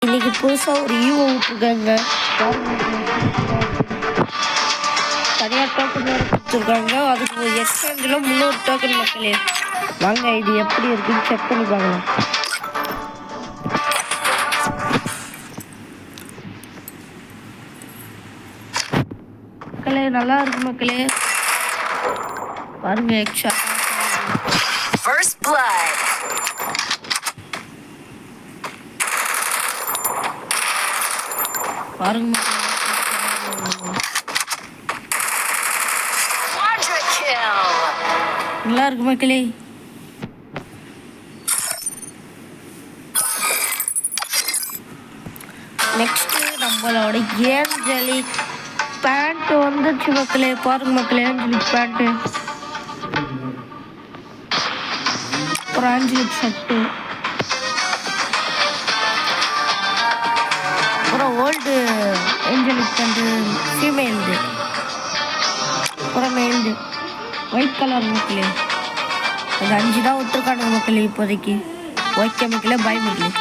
இன்னைக்கு புதுசாக ஒரு ஈவோ விட்டுருக்காங்க. தனியாக டோக்கன் வேறு கொடுத்துருக்காங்க. அதுக்கு ஒரு எக்ஸ்சேஞ்சில் 300 டோக்கன் மக்களே. வாங்க இது எப்படி இருக்குன்னு செக் பண்ணி பார்க்கலாம். மக்களே நல்லா இருக்கு மக்களே. பாருங்க எக்ஸ்ட்ரா First blood. பாருங்க Quadra kill. நல்லா இருக்கு மக்களே. நெக்ஸ்ட் நம்மளோட ஏஞ்சலிக் பேண்ட் வந்துச்சு மக்களே. பாருங்க மக்களே ஏஞ்சலிக் பேண்ட்டு, ஒரு ஏஞ்சலிக் ஷர்ட்டு, அப்புறம் ஓல்டு ஏஞ்சலிக் வந்து ஃபீமேல்டு, அப்புறம் மேல்டு ஒயிட் கலர் மக்களே. அது 5 தான் விட்டுருக்கானுங்க மக்களே இப்போதைக்கு. ஓகே மக்களே, பாய் மக்களே.